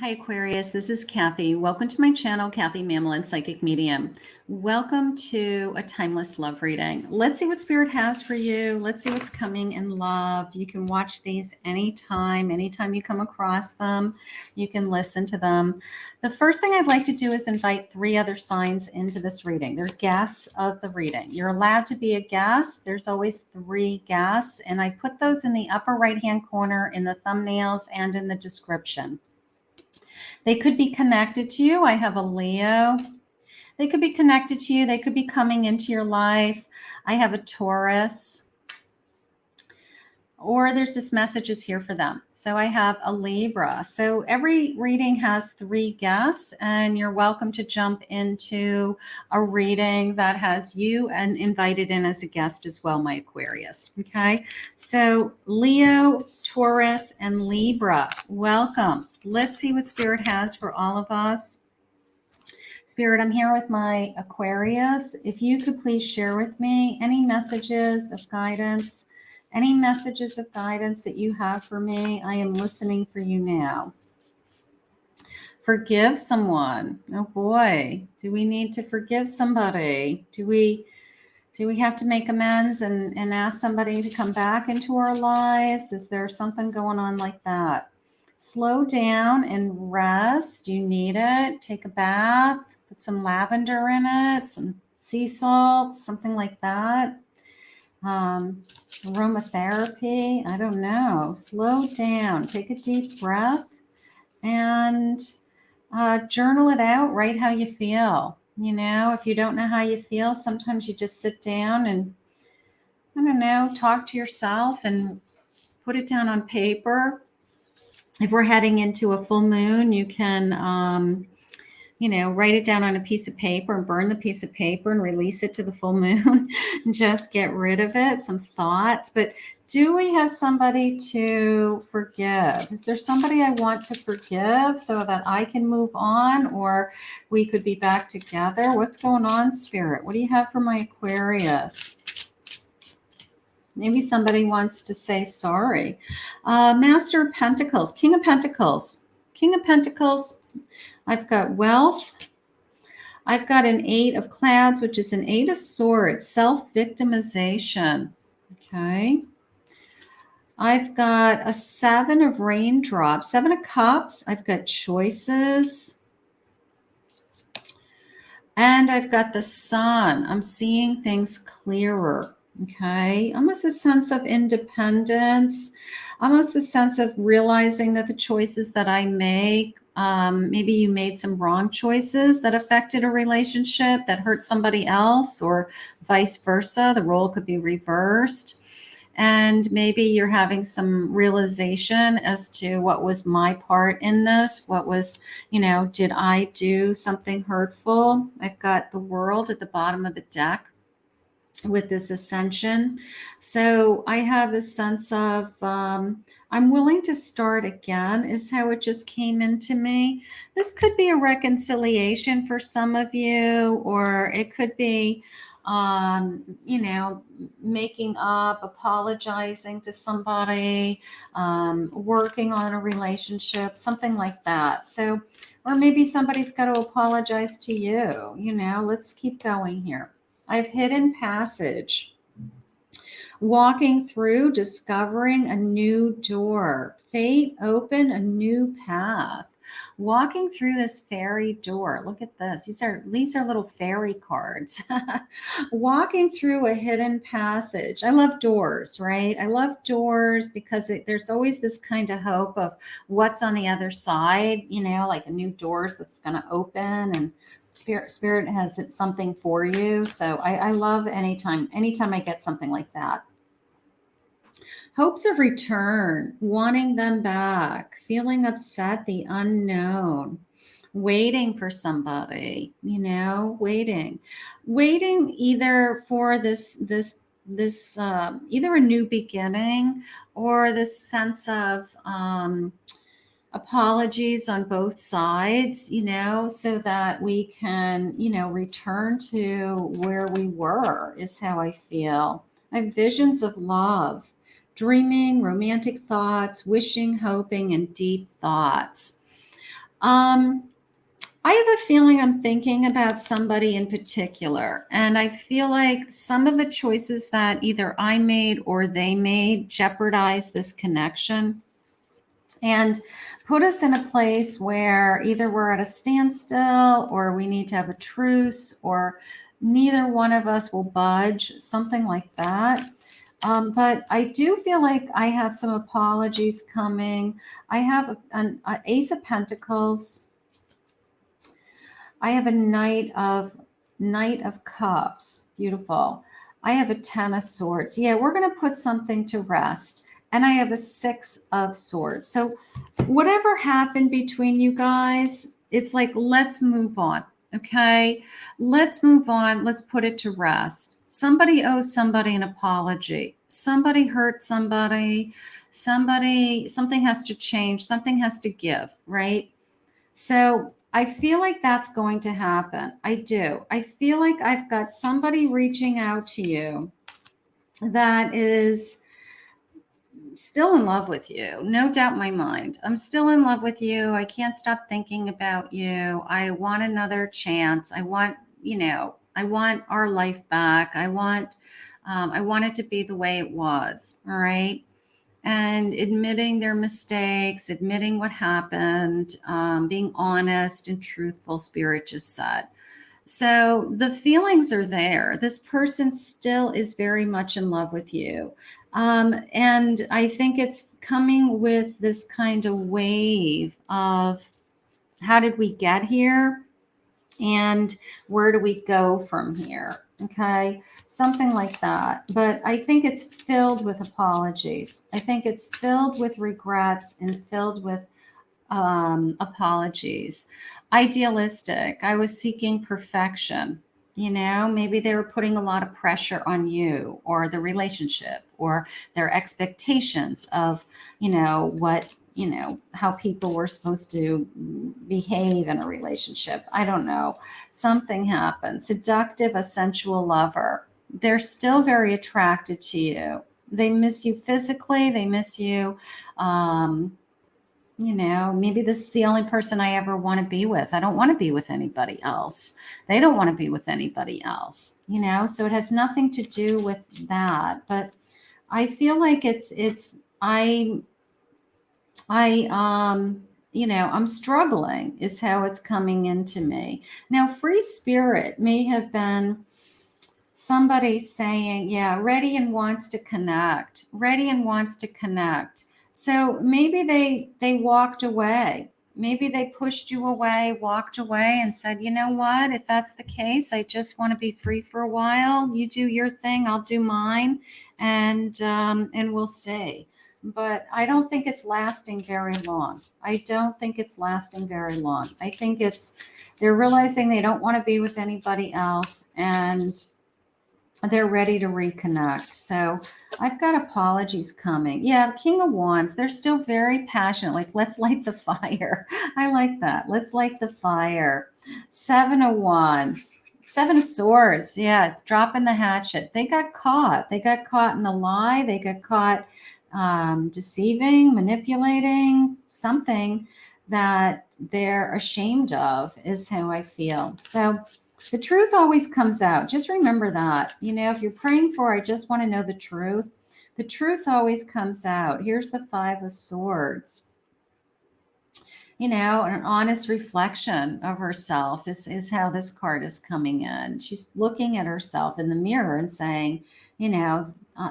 Hi Aquarius, this is Kathy. Welcome to my channel, Kathy Mamolen, Psychic Medium. Welcome to a timeless love reading. Let's see what Spirit has for you. Let's see what's coming in love. You can watch these anytime you come across them. You can listen to them. The first thing I'd like to do is invite 3 other signs into this reading. They're guests of the reading. You're allowed to be a guest. There's always 3 guests, and I put those in the upper right-hand corner in the thumbnails and in the description. They could be connected to you. I have a Leo. They could be connected to you. They could be coming into your life. I have a Taurus. Or there's just messages here for them. So I have a Libra. So every reading has 3 guests, and you're welcome to jump into a reading that has you and invited in as a guest as well, my Aquarius. Okay. So Leo, Taurus, and Libra, welcome. Let's see what Spirit has for all of us. Spirit, I'm here with my Aquarius. If you could please share with me any messages of guidance. Any messages of guidance that you have for me, I am listening for you now. Forgive someone. Oh boy, do we need to forgive somebody? Do we have to make amends and ask somebody to come back into our lives? Is there something going on like that? Slow down and rest. You need it. Take a bath. Put some lavender in it, some sea salt, something like that. Aromatherapy, I don't know. Slow down, take a deep breath, and journal it out. Write how you feel. You know, if you don't know how you feel, sometimes you just sit down and, I don't know, talk to yourself and put it down on paper. If we're heading into a full moon, you can write it down on a piece of paper and burn the piece of paper and release it to the full moon and just get rid of it, some thoughts. But do we have somebody to forgive? Is there somebody I want to forgive so that I can move on, or we could be back together? What's going on, Spirit? What do you have for my Aquarius? Maybe somebody wants to say sorry. Master of Pentacles, King of Pentacles. King of Pentacles, I've got wealth. I've got an 8 of clouds, which is an 8 of swords, self-victimization. Okay. I've got a 7 of raindrops, 7 of cups. I've got choices. And I've got the sun. I'm seeing things clearer. Okay. Almost a sense of independence, almost a sense of realizing that the choices that I make, maybe you made some wrong choices that affected a relationship that hurt somebody else, or vice versa. The role could be reversed. And maybe you're having some realization as to what was my part in this. What was, did I do something hurtful? I've got the World at the bottom of the deck with this ascension. So I have this sense of I'm willing to start again, is how it just came into me. This could be a reconciliation for some of you, or it could be making up, apologizing to somebody, working on a relationship, something like that. So, or maybe somebody's got to apologize to you. Let's keep going here. I have hidden passage. Walking through, discovering a new door. Fate open a new path. Walking through this fairy door. Look at this. These are little fairy cards. Walking through a hidden passage. I love doors, right? I love doors because there's always this kind of hope of what's on the other side, like a new doors that's going to open, and Spirit has something for you. So I love anytime I get something like that. Hopes of return, wanting them back, feeling upset, the unknown, waiting for somebody, waiting either for this either a new beginning, or this sense of apologies on both sides, so that we can, return to where we were, is how I feel. I have visions of love, dreaming, romantic thoughts, wishing, hoping, and deep thoughts. I have a feeling I'm thinking about somebody in particular, and I feel like some of the choices that either I made or they made jeopardize this connection and put us in a place where either we're at a standstill or we need to have a truce or neither one of us will budge, something like that. But I do feel like I have some apologies coming. I have an Ace of Pentacles. I have a Knight of Cups. Beautiful. I have a Ten of Swords. Yeah, we're going to put something to rest. And I have a Six of Swords. So whatever happened between you guys, it's like, let's move on. Okay, let's move on. Let's put it to rest. Somebody owes somebody an apology. Somebody hurt somebody. Something has to change. Something has to give, right? So I feel like that's going to happen. I do. I feel like I've got somebody reaching out to you that is still in love with you. No doubt in my mind. I'm still in love with you. I can't stop thinking about you. I want another chance. I want, I want our life back. I want it to be the way it was. All right. And admitting their mistakes, admitting what happened, being honest and truthful, Spirit just said. So the feelings are there. This person still is very much in love with you. And I think it's coming with this kind of wave of how did we get here? And where do we go from here? Okay, something like that. But I think it's filled with apologies. I think it's filled with regrets and filled with apologies. Idealistic. I was seeking perfection. Maybe they were putting a lot of pressure on you or the relationship or their expectations of, what how people were supposed to behave in a relationship. I don't know. Something happened. Seductive, a sensual lover. They're still very attracted to you. They miss you physically. They miss you. Maybe this is the only person I ever want to be with. I don't want to be with anybody else. They don't want to be with anybody else, so it has nothing to do with that. But I feel like I'm struggling is how it's coming into me. Now, free spirit may have been somebody saying, yeah, ready and wants to connect, ready and wants to connect. So maybe they walked away. Maybe they pushed you away, walked away and said, you know what, if that's the case, I just want to be free for a while. You do your thing, I'll do mine, and we'll see. But I don't think it's lasting very long. I don't think it's lasting very long. I think they're realizing they don't want to be with anybody else and they're ready to reconnect. So I've got apologies coming. Yeah, King of Wands, they're still very passionate. Like, let's light the fire. I like that. Let's light the fire. Seven of Wands. Seven of Swords. Yeah, dropping the hatchet. They got caught. They got caught in a lie. They got caught deceiving, manipulating, something that they're ashamed of is how I feel. So the truth always comes out. Just remember that. If you're praying for, I just want to know the truth always comes out. Here's the Five of Swords. An honest reflection of herself is how this card is coming in. She's looking at herself in the mirror and saying,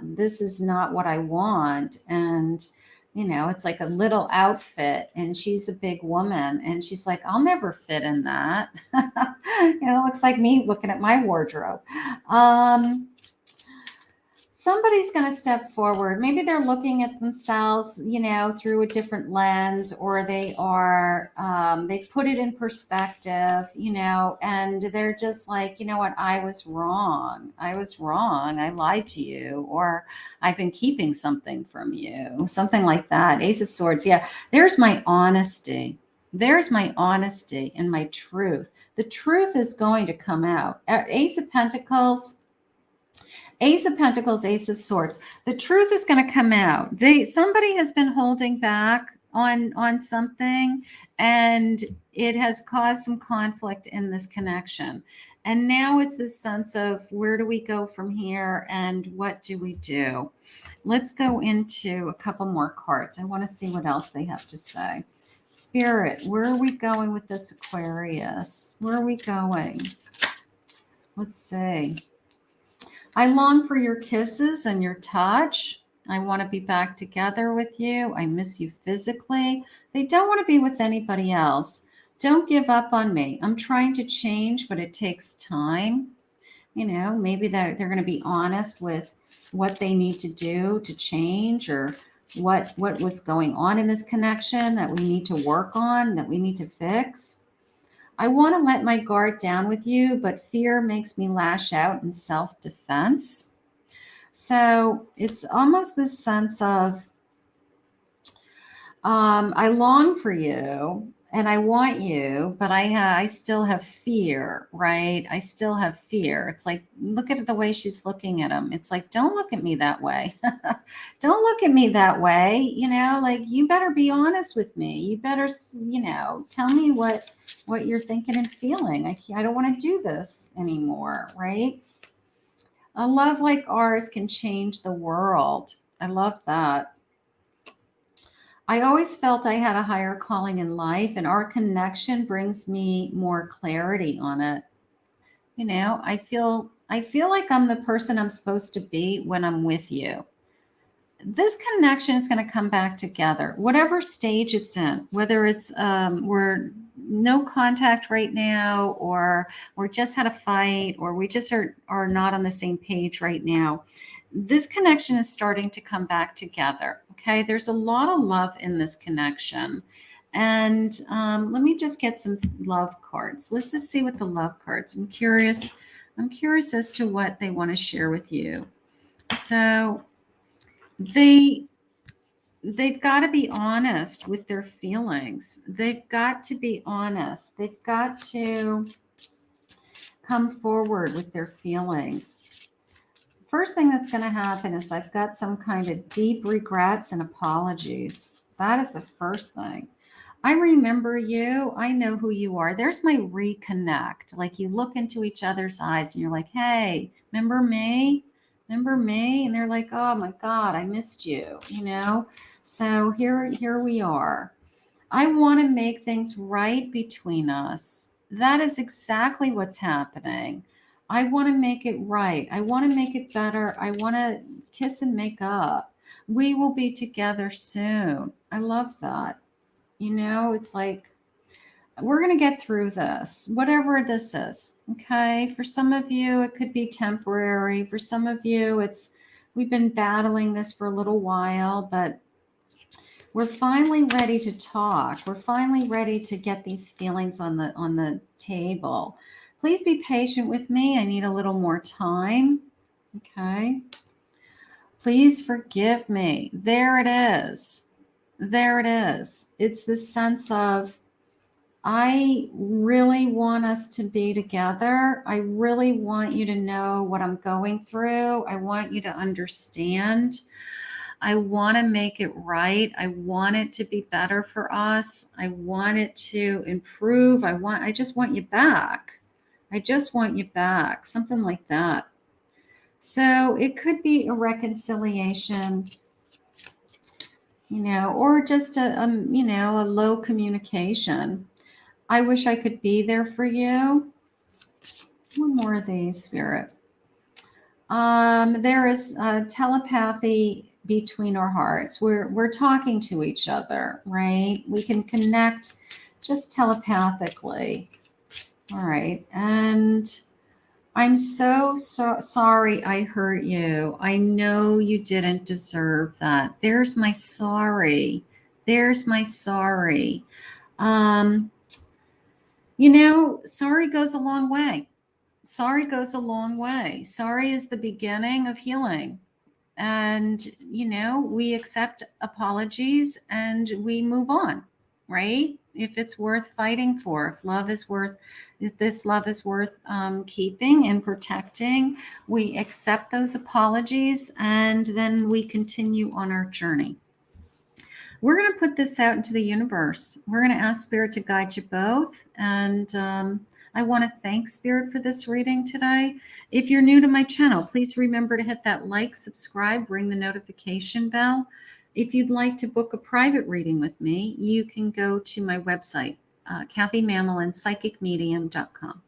this is not what I want. And, it's like a little outfit and she's a big woman and she's like, I'll never fit in that. It looks like me looking at my wardrobe. Somebody's going to step forward. Maybe they're looking at themselves, through a different lens, or they've put it in perspective, and they're just like, you know what? I was wrong. I lied to you, or I've been keeping something from you, something like that. Ace of Swords. Yeah. There's my honesty. There's my honesty and my truth. The truth is going to come out. Ace of Pentacles. Ace of Pentacles, Ace of Swords. The truth is going to come out. Somebody has been holding back on something, and it has caused some conflict in this connection. And now it's this sense of where do we go from here and what do we do? Let's go into a couple more cards. I want to see what else they have to say. Spirit, where are we going with this Aquarius? Where are we going? Let's see. I long for your kisses and your touch. I want to be back together with you. I miss you physically. They don't want to be with anybody else. Don't give up on me. I'm trying to change, but it takes time. You know, maybe they're going to be honest with what they need to do to change, or what was going on in this connection that we need to work on, that we need to fix. I want to let my guard down with you, but fear makes me lash out in self-defense. So it's almost this sense of, I long for you and I want you, but I still have fear, right? I still have fear. It's like, look at the way she's looking at him. It's like, don't look at me that way. Don't look at me that way. You know, like, you better be honest with me. You better, you know, tell me what you're thinking and feeling. I don't want to do this anymore, right? A love like ours can change the world. I love that. I always felt I had a higher calling in life, and our connection brings me more clarity on it. You know, I feel like I'm the person I'm supposed to be when I'm with you. This connection is going to come back together, whatever stage it's in, whether it's we're no contact right now, or we're just had a fight, or we just are not on the same page right now. This connection is starting to come back together. Okay, there's a lot of love in this connection. And let me just get some love cards. Let's just see what the love cards. I'm curious as to what they want to share with you. So they've got to be honest with their feelings. They've got to be honest. They've got to come forward with their feelings. First thing that's going to happen is I've got some kind of deep regrets and apologies. That is the first thing. I remember you. I know who you are. There's my reconnect. Like, you look into each other's eyes and you're like, hey, remember me? Remember me? And they're like, oh my God, I missed you, you know? So here we are. I want to make things right between us. That is exactly what's happening. I want to make it right. I want to make it better. I want to kiss and make up. We will be together soon. I love that. You know, it's like, we're going to get through this, whatever this is. Okay. For some of you, it could be temporary. For some of you, we've been battling this for a little while, but we're finally ready to talk. We're finally ready to get these feelings on the table. Please be patient with me. I need a little more time. Okay. Please forgive me. There it is. There it is. It's this sense of, I really want us to be together. I really want you to know what I'm going through. I want you to understand. I want to make it right. I want it to be better for us. I want it to improve. I just want you back. I just want you back. Something like that. So it could be a reconciliation, you know, or just a low communication. I wish I could be there for you. One more of these, Spirit. There is telepathy between our hearts. We're talking to each other, right? We can connect just telepathically. All right. And I'm so sorry I hurt you. I know you didn't deserve that. There's my sorry. There's my sorry. Sorry goes a long way. Sorry goes a long way. Sorry is the beginning of healing. And, we accept apologies and we move on, right? If it's worth fighting for, if this love is worth keeping and protecting, we accept those apologies and then we continue on our journey. we're going to put this out into the universe. We're going to ask Spirit to guide you both. And I want to thank Spirit for this reading today. If you're new to my channel, please remember to hit that like, subscribe, ring the notification bell. If you'd like to book a private reading with me, you can go to my website, KathyMamolen, psychicmedium.com.